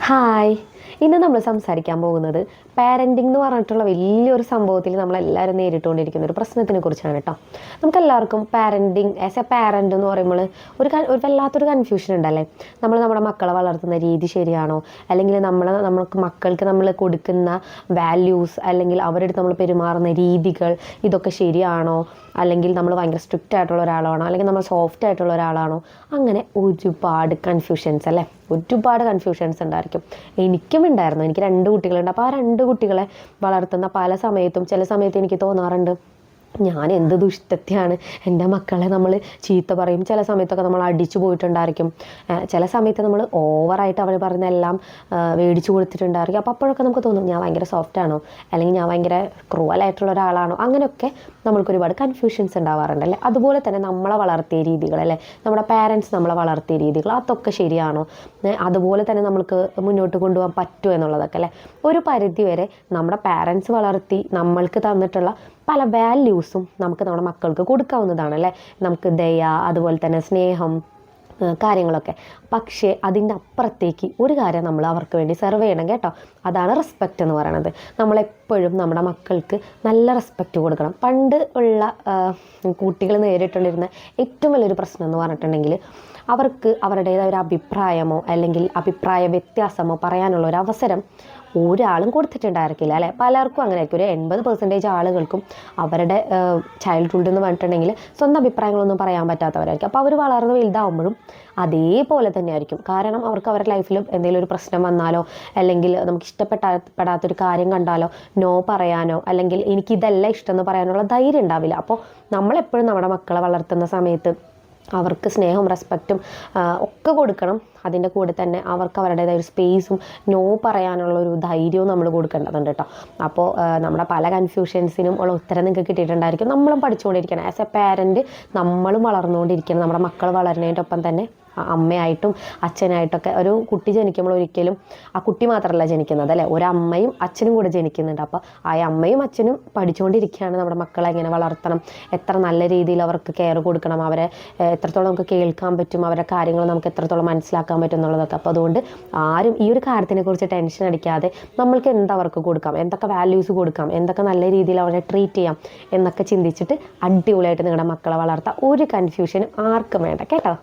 Hi, ഇന്ന് നമ്മൾ സംസാരിക്കാൻ പോകുന്നത് പാരൻറ്റിംഗ് എന്ന് പറഞ്ഞിട്ടുള്ള വലിയൊരു സംഭവത്തിൽ നമ്മളെല്ലാവരും നേരിട്ടുകൊണ്ടിരിക്കുന്ന ഒരു പ്രശ്നത്തിനെ കുറിച്ചാണ് കേട്ടോ. നമുക്കെല്ലാവർക്കും പാരൻറ്റിങ് ആസ് എ പാരൻ്റ് എന്ന് പറയുമ്പോൾ ഒരു വല്ലാത്തൊരു കൺഫ്യൂഷൻ ഉണ്ടല്ലേ. നമ്മുടെ മക്കളെ വളർത്തുന്ന രീതി ശരിയാണോ, അല്ലെങ്കിൽ നമ്മൾക്ക് മക്കൾക്ക് നമ്മൾ കൊടുക്കുന്ന വാല്യൂസ്, അല്ലെങ്കിൽ അവരുടെ അടുത്ത് നമ്മൾ പെരുമാറുന്ന രീതികൾ ഇതൊക്കെ ശരിയാണോ, അല്ലെങ്കിൽ നമ്മൾ ഭയങ്കര സ്ട്രിക്റ്റ് ആയിട്ടുള്ള ഒരാളാണോ, അല്ലെങ്കിൽ നമ്മൾ സോഫ്റ്റ് ആയിട്ടുള്ള ഒരാളാണോ. അങ്ങനെ ഒരുപാട് കൺഫ്യൂഷൻസ് അല്ലേ, ഒരുപാട് കൺഫ്യൂഷൻസ് ഉണ്ടായിരിക്കും. എനിക്കും ഉണ്ടായിരുന്നു. എനിക്ക് 2 കുട്ടികളുണ്ട്. അപ്പോൾ ആ 2 കുട്ടികളെ വളർത്തുന്ന പല സമയത്തും ചില സമയത്ത് എനിക്ക് തോന്നാറുണ്ട്, ഞാൻ എന്ത് ദുഷ്ടത്തെയാണ്, എൻ്റെ മക്കളെ നമ്മൾ ചീത്ത പറയും, ചില സമയത്തൊക്കെ നമ്മൾ അടിച്ചു പോയിട്ടുണ്ടായിരിക്കും, ചില സമയത്ത് നമ്മൾ ഓവറായിട്ട് അവർ പറയുന്നതെല്ലാം മേടിച്ചു കൊടുത്തിട്ടുണ്ടായിരിക്കും. അപ്പോൾ അപ്പോഴൊക്കെ നമുക്ക് തോന്നും, ഞാൻ ഭയങ്കര സോഫ്റ്റാണോ, അല്ലെങ്കിൽ ഞാൻ ഭയങ്കര ക്രൂവലായിട്ടുള്ള ഒരാളാണോ. അങ്ങനെയൊക്കെ നമ്മൾക്ക് ഒരുപാട് കൺഫ്യൂഷൻസ് ഉണ്ടാവാറുണ്ടല്ലേ. അതുപോലെ തന്നെ നമ്മളെ വളർത്തിയ രീതികളല്ലേ, നമ്മുടെ പാരൻസ് നമ്മളെ വളർത്തിയ രീതികൾ, അതൊക്കെ ശരിയാണോ, അതുപോലെ തന്നെ നമ്മൾക്ക് മുന്നോട്ട് കൊണ്ടുപോകാൻ പറ്റുമോ എന്നുള്ളതൊക്കെ അല്ലേ. ഒരു പരിധി വരെ നമ്മുടെ പാരൻസ് വളർത്തി നമ്മൾക്ക് തന്നിട്ടുള്ള പല വാല്യൂസും നമുക്ക് നമ്മുടെ മക്കൾക്ക് കൊടുക്കാവുന്നതാണ് അല്ലേ. നമുക്ക് ദയ, അതുപോലെ തന്നെ സ്നേഹം, കാര്യങ്ങളൊക്കെ. പക്ഷേ അതിൻ്റെ അപ്പുറത്തേക്ക് ഒരു കാര്യം നമ്മൾ അവർക്ക് വേണ്ടി സെർവ് ചെയ്യണം കേട്ടോ. അതാണ് റെസ്പെക്റ്റ് എന്ന് പറയുന്നത്. നമ്മളെപ്പോഴും നമ്മുടെ മക്കൾക്ക് നല്ല റെസ്പെക്റ്റ് കൊടുക്കണം. പണ്ട് ഉള്ള കുട്ടികൾ നേരിട്ടുകൊണ്ടിരുന്ന ഏറ്റവും വലിയൊരു പ്രശ്നം എന്ന് പറഞ്ഞിട്ടുണ്ടെങ്കിൽ, അവർക്ക് അവരുടേതായ ഒരു അഭിപ്രായമോ അല്ലെങ്കിൽ അഭിപ്രായ വ്യത്യാസമോ പറയാനുള്ള ഒരു അവസരം ഒരാളും കൊടുത്തിട്ടുണ്ടായിരിക്കില്ല അല്ലേ. പലർക്കും അങ്ങനെ ആയിരിക്കും. ഒരു 80% ആളുകൾക്കും അവരുടെ ചൈൽഡ്ഹുഡ് എന്ന് പറഞ്ഞിട്ടുണ്ടെങ്കിൽ സ്വന്തം അഭിപ്രായങ്ങളൊന്നും പറയാൻ പറ്റാത്തവരായിരിക്കും. അപ്പോൾ അവർ വളർന്ന് വലുതാവുമ്പോഴും അതേപോലെ തന്നെ ആയിരിക്കും. കാരണം അവർക്ക് അവരുടെ ലൈഫിൽ എന്തെങ്കിലും ഒരു പ്രശ്നം വന്നാലോ, അല്ലെങ്കിൽ നമുക്ക് ഇഷ്ടപ്പെടാത്തൊരു കാര്യം കണ്ടാലോ നോ പറയാനോ, അല്ലെങ്കിൽ എനിക്കിതല്ല ഇഷ്ടമെന്ന് പറയാനുള്ള ധൈര്യം ഉണ്ടാവില്ല. അപ്പോൾ നമ്മളെപ്പോഴും നമ്മുടെ മക്കളെ വളർത്തുന്ന സമയത്ത് അവർക്ക് സ്നേഹവും റെസ്പെക്റ്റും ഒക്കെ കൊടുക്കണം. അതിൻ്റെ കൂടെ തന്നെ അവർക്ക് അവരുടേതായ ഒരു സ്പേസും നോ പറയാനുള്ള ഒരു ധൈര്യവും നമ്മൾ കൊടുക്കേണ്ടതുണ്ട് കേട്ടോ. അപ്പോൾ നമ്മുടെ പല കൺഫ്യൂഷൻസിനും ഉള്ള ഉത്തരം നിങ്ങൾക്ക് കിട്ടിയിട്ടുണ്ടായിരിക്കും. നമ്മളും പഠിച്ചുകൊണ്ടിരിക്കണം. ആസ് എ പാരൻറ്റ് നമ്മളും വളർന്നുകൊണ്ടിരിക്കണം. നമ്മുടെ മക്കൾ വളരുന്നതിൻ്റെ ഒപ്പം തന്നെ അമ്മയായിട്ടും അച്ഛനായിട്ടൊക്കെ. ഒരു കുട്ടി ജനിക്കുമ്പോൾ ഒരിക്കലും ആ കുട്ടി മാത്രമല്ല ജനിക്കുന്നത് അല്ലേ, ഒരമ്മയും അച്ഛനും കൂടെ ജനിക്കുന്നുണ്ട്. അപ്പോൾ ആ അമ്മയും അച്ഛനും പഠിച്ചുകൊണ്ടിരിക്കുകയാണ് നമ്മുടെ മക്കളെ എങ്ങനെ വളർത്തണം, എത്ര നല്ല രീതിയിൽ അവർക്ക് കെയർ കൊടുക്കണം, അവരെ എത്രത്തോളം നമുക്ക് കേൾക്കാൻ പറ്റും, അവരുടെ കാര്യങ്ങൾ നമുക്ക് എത്രത്തോളം മനസ്സിലാക്കാൻ പറ്റും എന്നുള്ളതൊക്കെ. അപ്പോൾ അതുകൊണ്ട് ആരും ഈ ഒരു കാര്യത്തിനെ കുറിച്ച് ടെൻഷൻ അടിക്കാതെ നമ്മൾക്ക് എന്തവർക്ക് കൊടുക്കാം, എന്തൊക്കെ വാല്യൂസ് കൊടുക്കാം, എന്തൊക്കെ നല്ല രീതിയിൽ അവരെ ട്രീറ്റ് ചെയ്യാം എന്നൊക്കെ ചിന്തിച്ചിട്ട് അടിപൊളിയായിട്ട് നിങ്ങളുടെ മക്കളെ വളർത്താം. ഒരു കൺഫ്യൂഷനും ആർക്കും വേണ്ട കേട്ടോ.